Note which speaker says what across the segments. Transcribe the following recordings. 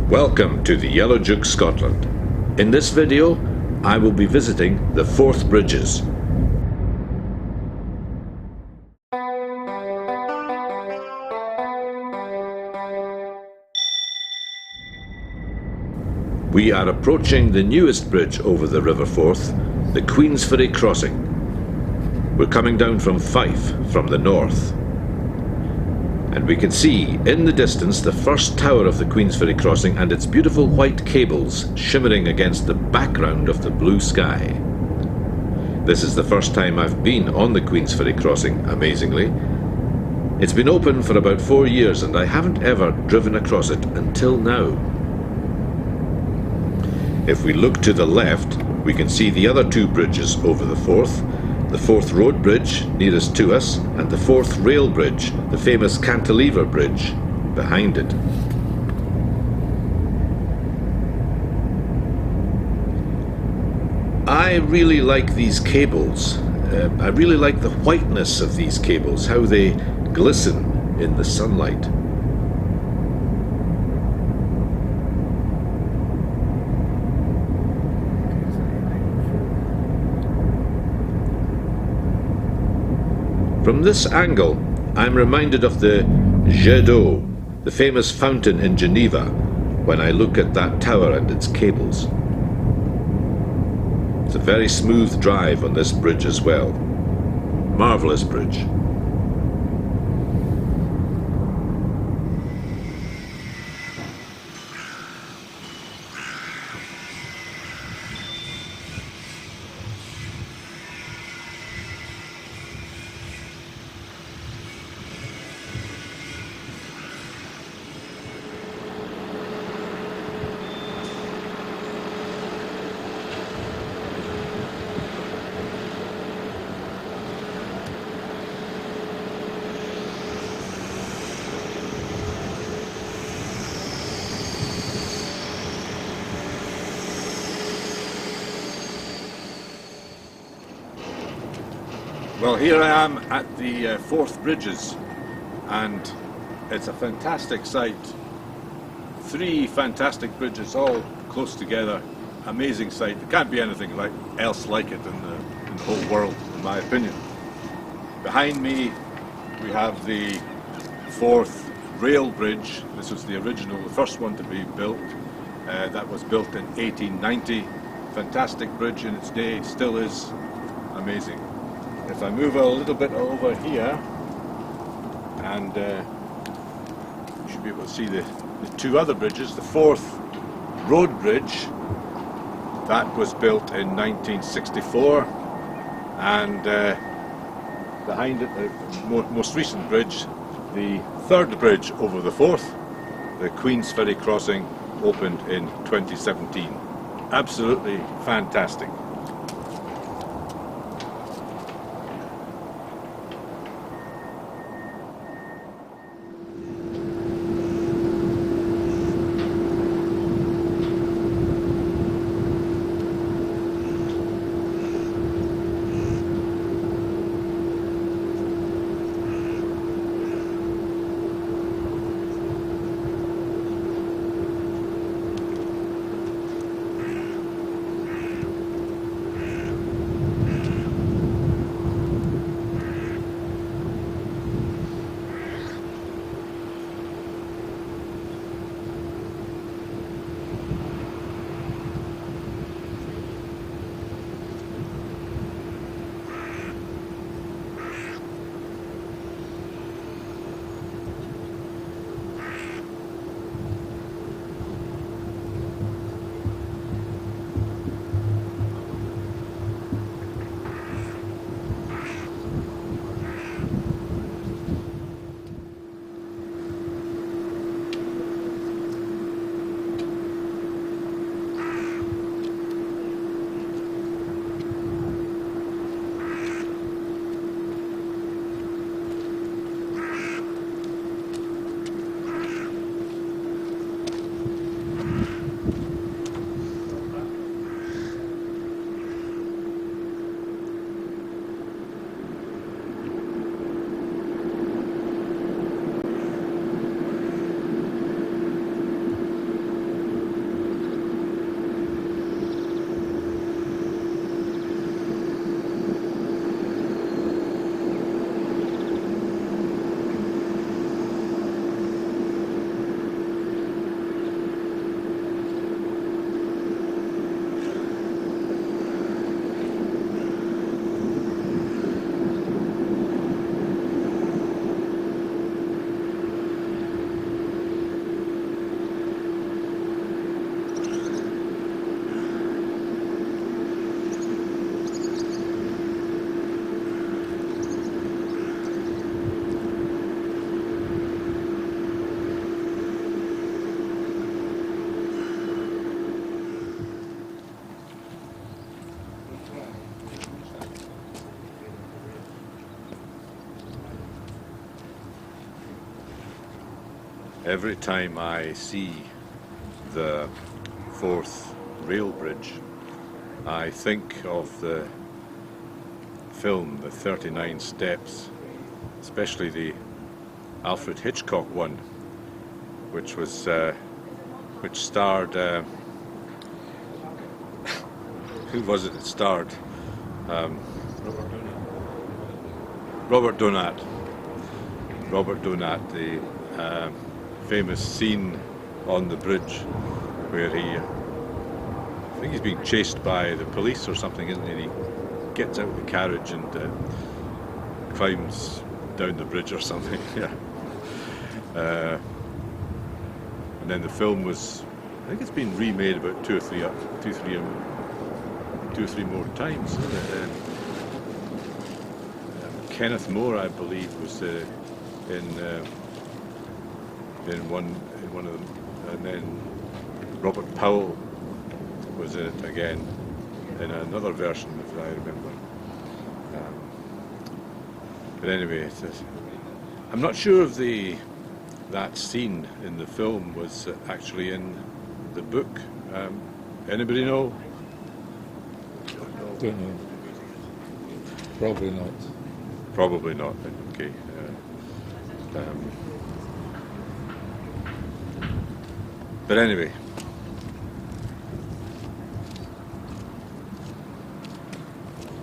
Speaker 1: Welcome to the Yellow Duke, Scotland. In this video, I will be visiting the Forth Bridges. We are approaching the newest bridge over the River Forth, the Queensferry Crossing. We're coming down from Fife, from the north. And we can see in the distance the first tower of the Queensferry Crossing and its beautiful white cables shimmering against the background of the blue sky. This is the first time I've been on the Queensferry Crossing, amazingly. It's been open for about 4 years and I haven't ever driven across it until now. If we look to the left, we can see the other two bridges over the Forth. The Forth Road Bridge, nearest to us, and the Forth Rail Bridge, the famous cantilever bridge, behind it. I really like these cables. I really like the whiteness of these cables, how they glisten in the sunlight. From this angle, I'm reminded of the Jet d'eau, the famous fountain in Geneva, when I look at that tower and its cables. It's a very smooth drive on this bridge as well. Marvellous bridge. Well, here I am at the Forth Bridges, and it's a fantastic sight. 3 fantastic bridges all close together. Amazing sight. There can't be anything else like it in the whole world, in my opinion. Behind me we have the Forth Rail Bridge. This was the original, the first one to be built. That was built in 1890. Fantastic bridge in its day, still is amazing. If I move a little bit over here, and you should be able to see the 2 other bridges. The Forth Road Bridge, that was built in 1964, and behind it, the most recent bridge, the 3rd bridge over the Forth, the Queensferry Crossing, opened in 2017. Absolutely fantastic. Every time I see the Forth rail bridge, I think of the film, The 39 Steps, especially the Alfred Hitchcock one, which starred who was it that starred? Robert Donat. Robert Donat, the famous scene on the bridge where I think he's being chased by the police or something, isn't he? And he gets out of the carriage and climbs down the bridge or something. Yeah. And then the film was, I think it's been remade about two or three more times, isn't it? Kenneth More, I believe, was in one of them, and then Robert Powell was in it again in another version, if I remember. But anyway, I'm not sure if that scene in the film was actually in the book. Anybody know?
Speaker 2: Don't know. Probably not.
Speaker 1: Probably not. Okay. But anyway,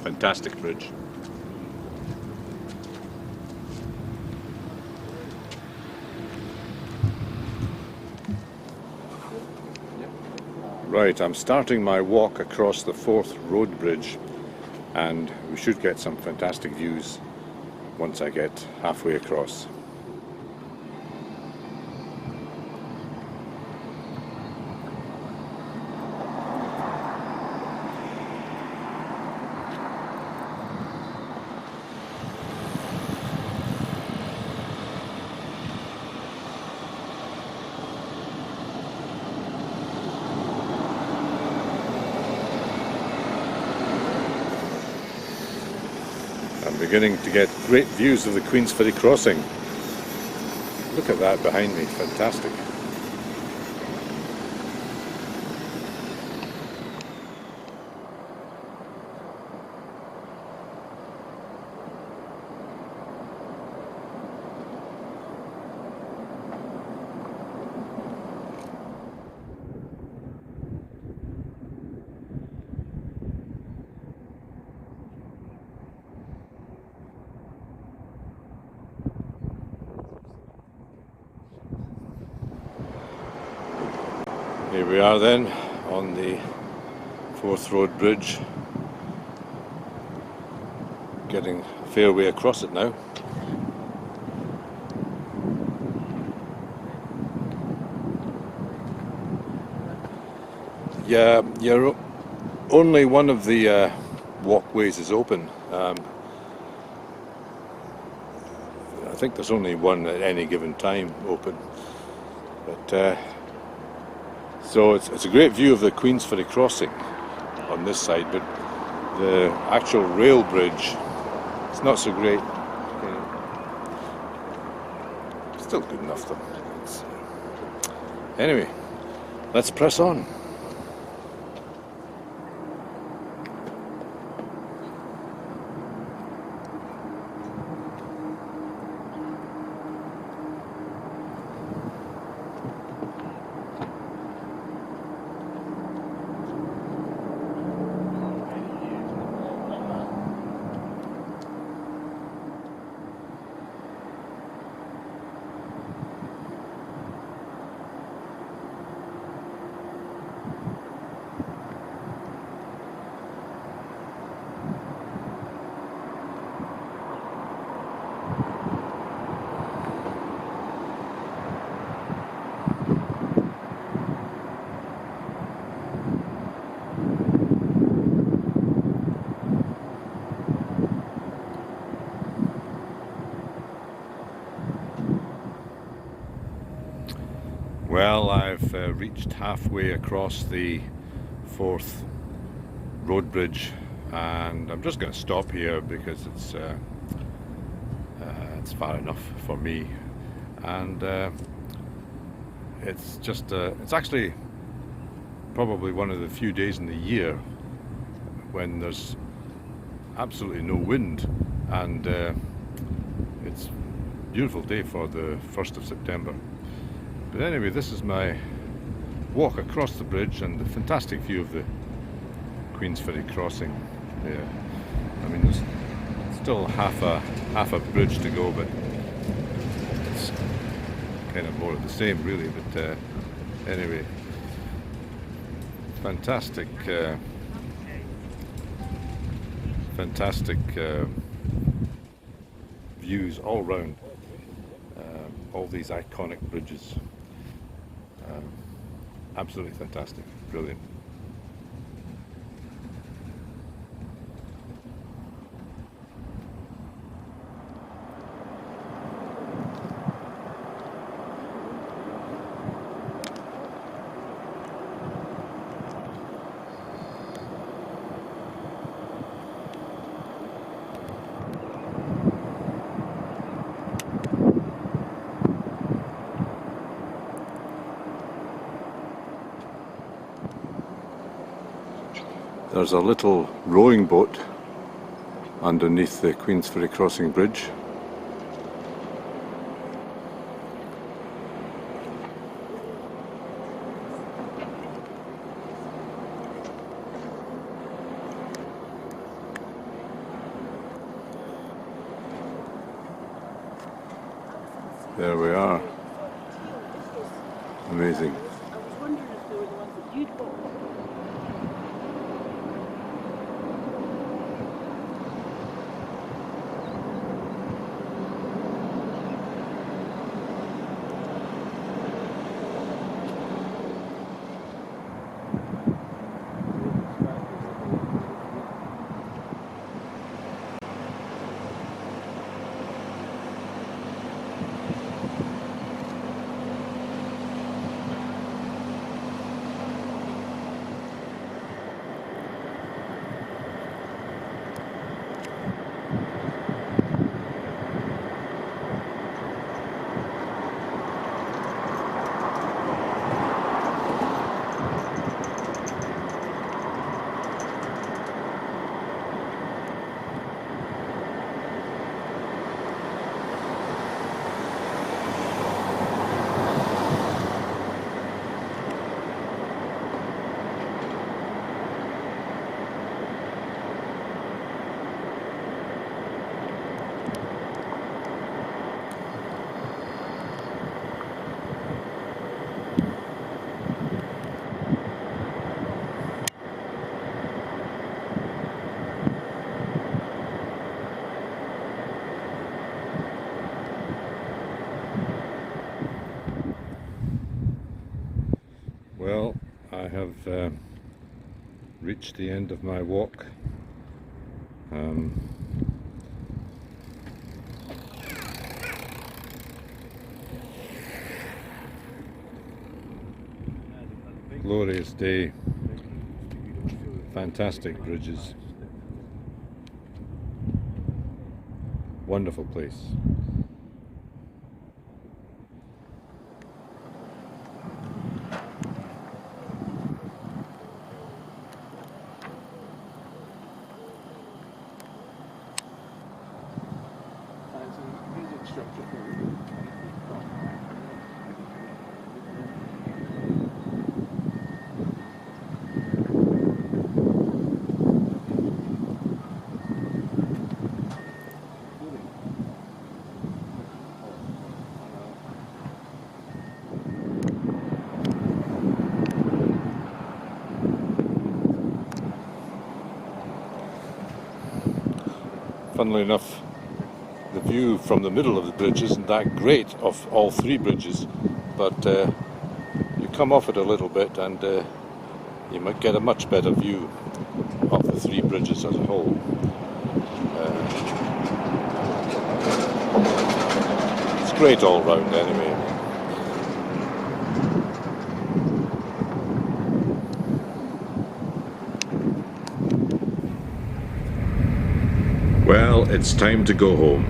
Speaker 1: fantastic bridge. Right, I'm starting my walk across the Forth Road Bridge, and we should get some fantastic views once I get halfway across. Beginning to get great views of the Queensferry Crossing. Look at that behind me, fantastic. Here we are then on the Forth Road Bridge, getting a fair way across it now. Yeah, only one of the walkways is open. I think there's only one at any given time open, but so it's a great view of the Queensferry Crossing on this side, but the actual rail bridge, it's not so great. Still good enough though. Anyway, let's press on. Well, I've reached halfway across the Forth Road Bridge, and I'm just going to stop here because it's far enough for me. And
Speaker 2: it's just, it's actually probably one of the few days in the year when there's absolutely no wind, and it's a beautiful day for the 1st of September. But anyway, this is my walk across the bridge and the fantastic view of the Queensferry Crossing there. I mean, there's still half a bridge to go, but it's kind of more of the same really. But anyway, fantastic views all round, all these iconic bridges. Absolutely fantastic, brilliant.
Speaker 1: There's a little rowing boat underneath the Queensferry Crossing bridge. There we are. Amazing.
Speaker 3: I was wondering if they were the ones that you'd bought.
Speaker 2: Well, I have reached the end of my walk. Glorious day, fantastic bridges, wonderful place. Funnily enough, the view from the middle of the bridge isn't that great of all three bridges, but you come off it a little bit and you might get a much better view of the three bridges as a whole. It's great all round anyway.
Speaker 1: Well, it's time to go home,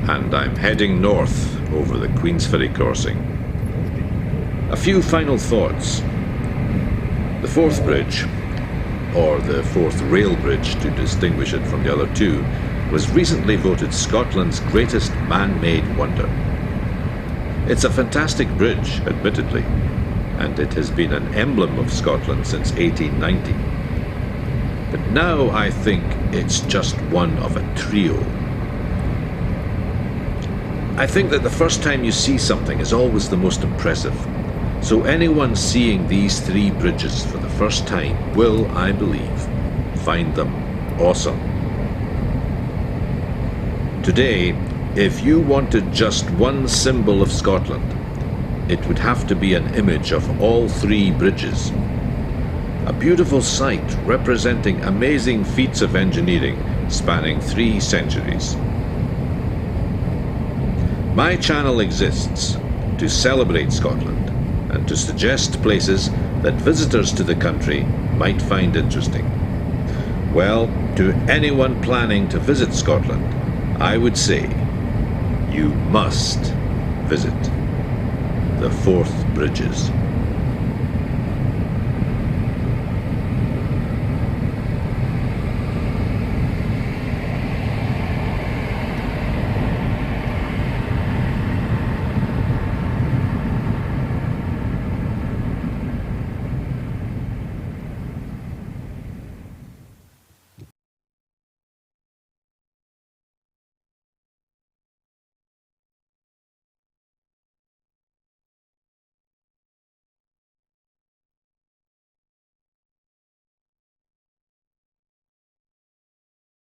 Speaker 1: and I'm heading north over the Queensferry Crossing.
Speaker 4: A few final thoughts. The Forth Bridge, or the Forth Rail Bridge to distinguish it from the other two, was recently voted Scotland's greatest man-made wonder. It's a fantastic bridge, admittedly, and it has been an emblem of Scotland since 1890. But now I think it's just one of a trio. I think that the first time you see something is always the most impressive. So anyone seeing these three bridges for the first time will, I believe, find them awesome. Today, if you wanted just one symbol of Scotland, it would have to be an image of all three bridges. A beautiful sight representing amazing feats of engineering spanning 3 centuries. My channel exists to celebrate Scotland and to suggest places that visitors to the country might find interesting. Well, to anyone planning to visit Scotland, I would say you must visit the Forth Bridges.